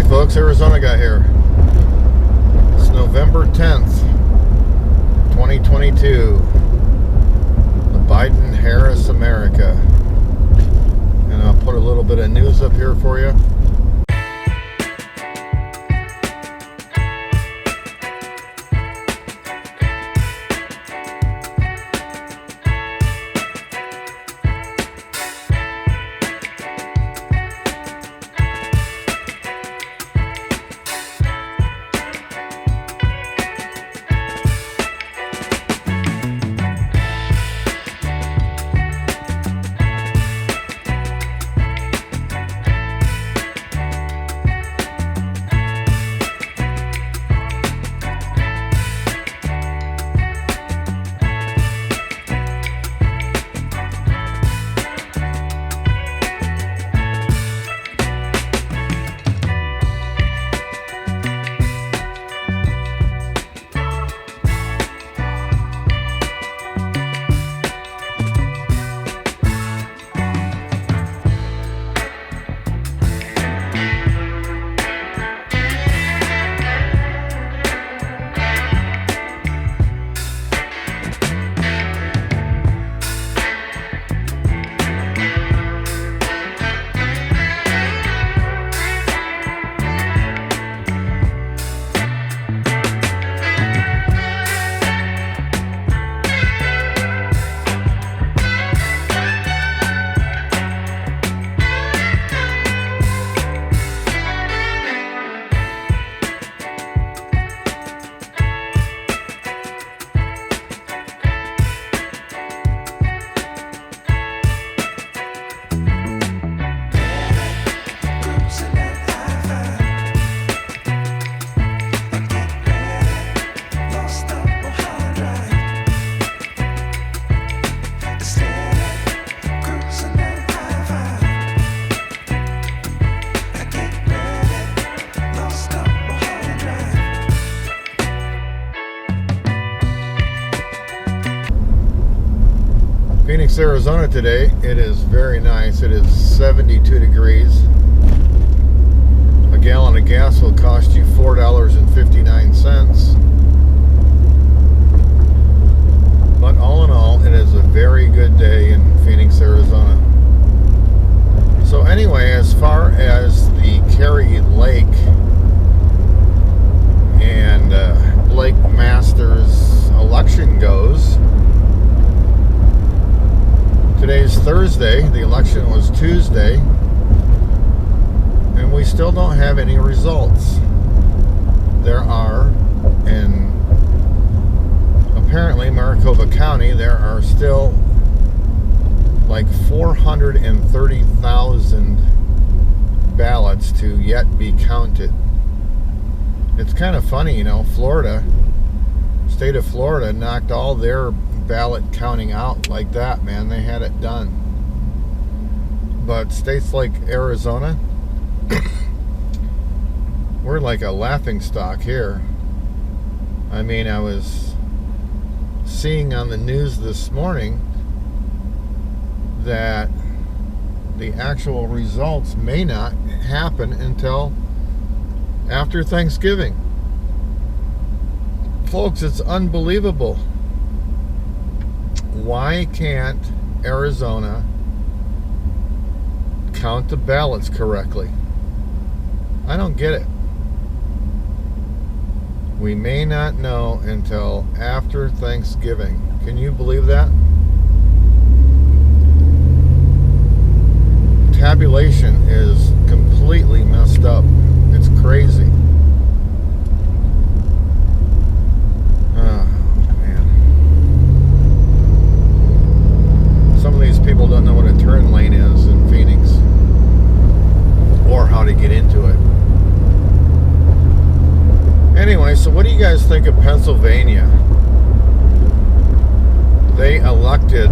folks, Arizona got here. It's November 10th, 2022. The Biden-Harris America. And I'll put a little bit of news up here for you. Phoenix, Arizona today. It is very nice. It is 72 degrees. A gallon of gas will cost you $4.59. But all in all, it is a very good day in Phoenix, Arizona. So anyway, as far as the Kerry Lake and Blake Masters election goes, today's Thursday, the election was Tuesday, and we still don't have any results. There are, in apparently Maricopa County, there are still like 430,000 ballots to yet be counted. It's kind of funny, you know, state of Florida knocked all their ballot counting out like that, man. They had it done. But states like Arizona, we're like a laughing stock here. I mean, I was seeing on the news this morning that the actual results may not happen until after Thanksgiving. Folks, it's unbelievable. Why can't Arizona count the ballots correctly? I don't get it. We may not know until after Thanksgiving. Can you believe that? Tabulation is completely messed up. It's crazy. People don't know what a turn lane is in Phoenix or how to get into it. Anyway, so what do you guys think of Pennsylvania? They elected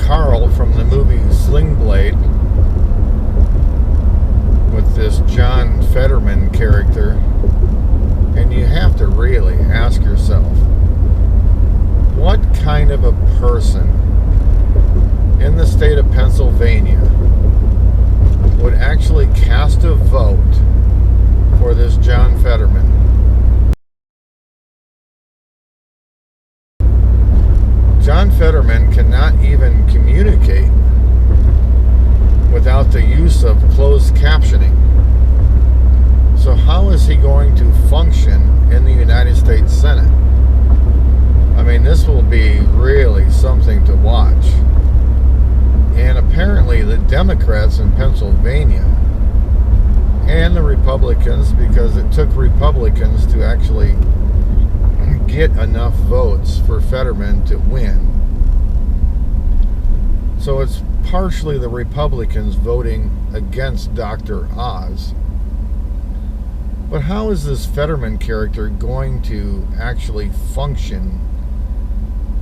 Carl from the movie Sling Blade with this John Fetterman character, and you have to really ask yourself, what kind of a person in the state of Pennsylvania would actually cast a vote for this John Fetterman. John Fetterman cannot even communicate without the use of closed captioning. So how is he going to function in the United States Senate? I mean, this will be really something to watch. And apparently the Democrats in Pennsylvania and the Republicans, because it took Republicans to actually get enough votes for Fetterman to win. So it's partially the Republicans voting against Dr. Oz. But how is this Fetterman character going to actually function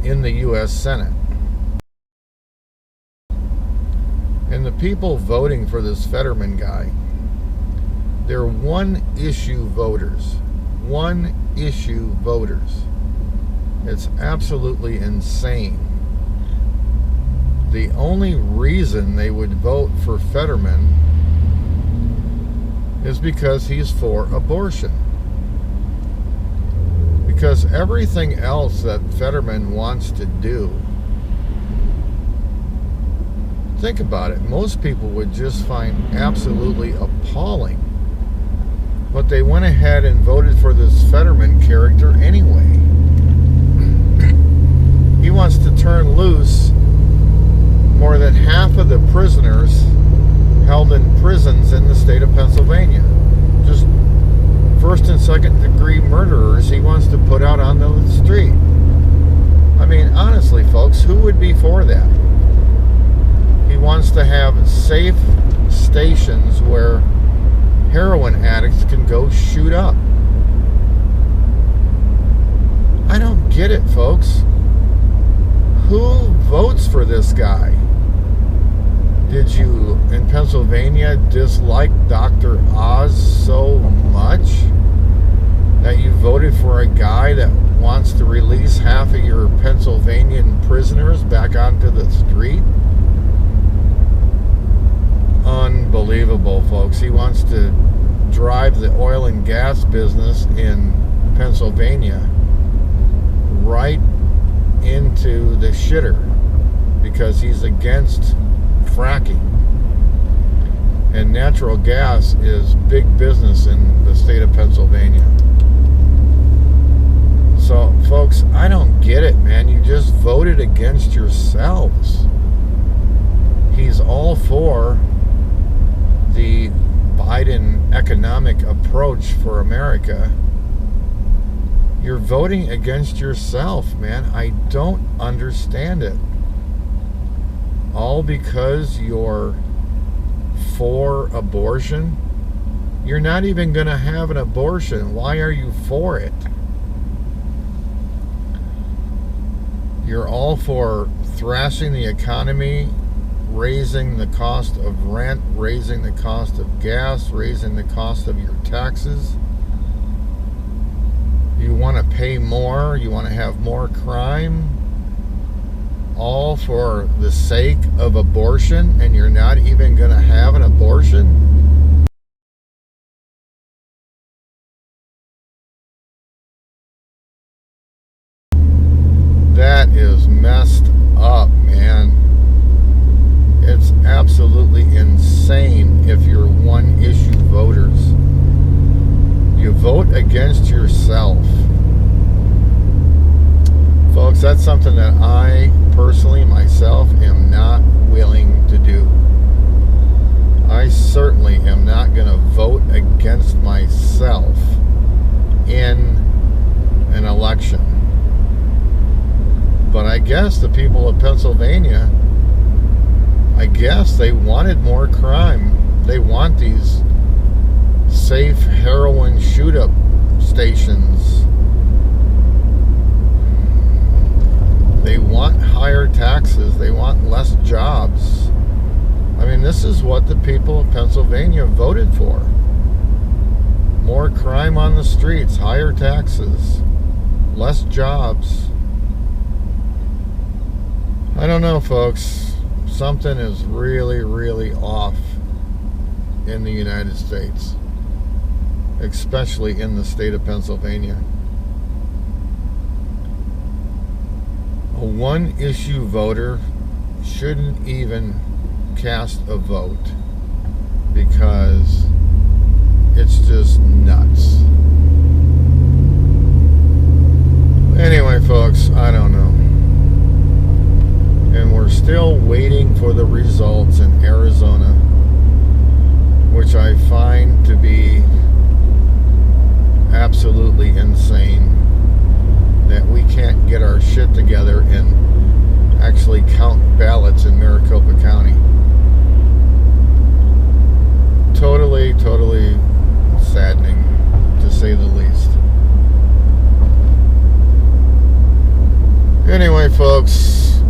in the U.S. Senate? And the people voting for this Fetterman guy, they're one-issue voters. One-issue voters. It's absolutely insane. The only reason they would vote for Fetterman is because he's for abortion. Because everything else that Fetterman wants to do, think about it, most people would just find absolutely appalling. But they went ahead and voted for this Fetterman character anyway. He wants to turn loose more than half of the prisoners held in prisons in the state of Pennsylvania. Just first and second degree murderers he wants to put out on the street. I mean, honestly, folks, who would be for that? He wants to have safe stations where heroin addicts can go shoot up. I don't get it, folks. Who votes for this guy? Did you, in Pennsylvania, dislike Dr. Oz so much that you voted for a guy that wants to release half of your Pennsylvanian prisoners back onto the street? Unbelievable, folks. He wants to drive the oil and gas business in Pennsylvania right into the shitter because he's against fracking. And natural gas is big business in the state of Pennsylvania. So, folks, I don't get it, man. You just voted against yourselves. He's all for the Biden economic approach for America. You're voting against yourself, man. I don't understand it. All because you're for abortion? You're not even going to have an abortion. Why are you for it? You're all for thrashing the economy, raising the cost of rent, raising the cost of gas, raising the cost of your taxes. You want to pay more, you want to have more crime, all for the sake of abortion, and you're not even going to have an abortion? That is messed up, man. It's absolutely insane if you're one-issue voters. You vote against yourself. Folks, that's something that I personally, myself, am not willing to do. I certainly am not going to vote against myself in an election. But I guess the people of Pennsylvania, I guess they wanted more crime. They want these safe heroin shoot-up stations. They want higher taxes. They want less jobs. I mean, this is what the people of Pennsylvania voted for. More crime on the streets, higher taxes, less jobs. I don't know, folks. Something is really, really off in the United States, especially in the state of Pennsylvania. A one-issue voter shouldn't even cast a vote because it's just nuts. Anyway, folks, I don't know. And we're still waiting for the results in Arizona, which I find to be absolutely insane that we can't get our shit together and actually count ballots in Maricopa County. Totally saddening, to say the least. Anyway, folks,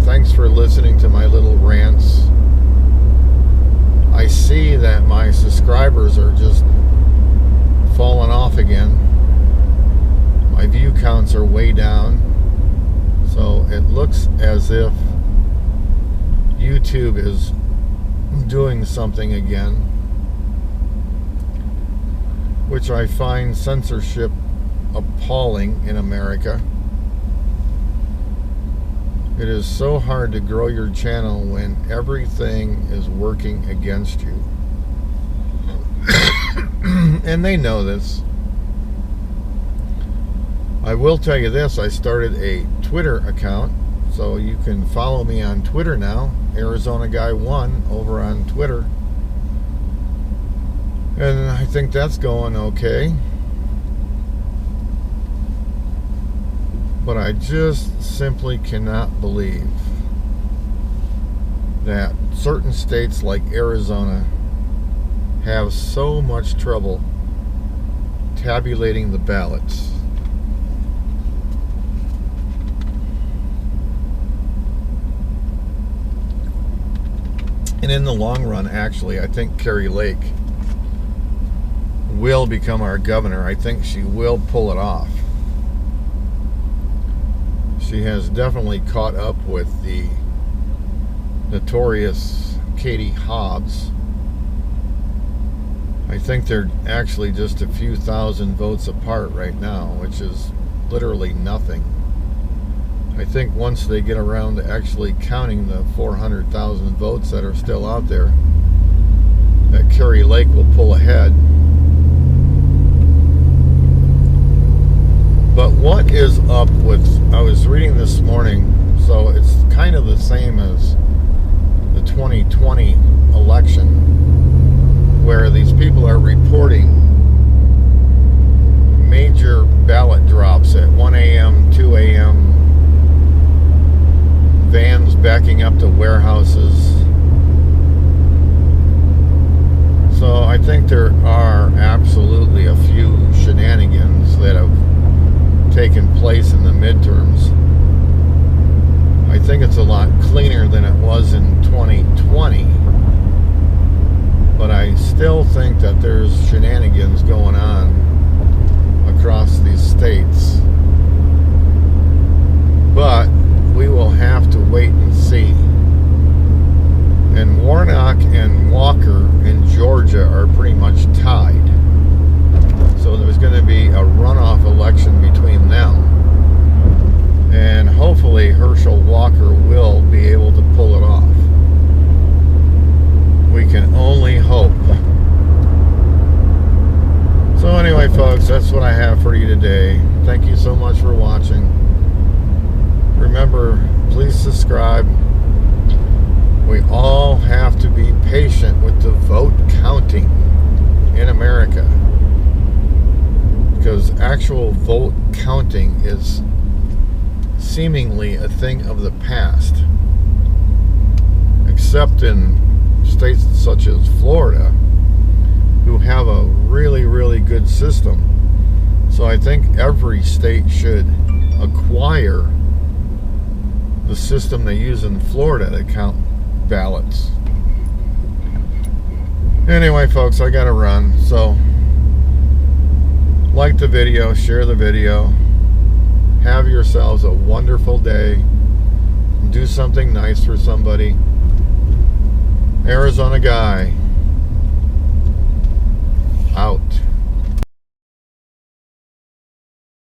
thanks for listening to my little rants. I see that my subscribers are just falling off again. My view counts are way down. So it looks as if YouTube is doing something again, which I find censorship appalling in America. It is so hard to grow your channel when everything is working against you. And they know this. I will tell you this, I started a Twitter account, so you can follow me on Twitter now, Arizona Guy 1 over on Twitter. And I think that's going okay. But I just simply cannot believe that certain states like Arizona have so much trouble tabulating the ballots. And in the long run, actually, I think Carrie Lake will become our governor. I think she will pull it off. She has definitely caught up with the notorious Katie Hobbs. I think they're actually just a few thousand votes apart right now, which is literally nothing. I think once they get around to actually counting the 400,000 votes that are still out there, that Carrie Lake will pull ahead. But what is up with, I was reading this morning, so it's kind of the same as the 2020 election, where these people are reporting major ballot drops at 1 a.m., 2 a.m., vans backing up to warehouses. So I think there are absolutely a few shenanigans that have taken place in the midterms. I think it's a lot cleaner than it was in 2020, but I still think that there's shenanigans going on across these states. But we will have to wait and see. And Warnock and Walker in Georgia are pretty much tied. So there's going to be a runoff election between them. And hopefully Herschel Walker will be able to pull it off. We can only hope. So anyway, folks, that's what I have for you today. Thank you so much for watching. Remember, please subscribe. We all have to be patient with the vote counting in America, because actual vote counting is seemingly a thing of the past, except in states such as Florida, who have a really good system. So I think every state should acquire the system they use in Florida to count ballots. Anyway, folks, I gotta run. So like the video, share the video, have yourselves a wonderful day, do something nice for somebody. Arizona Guy.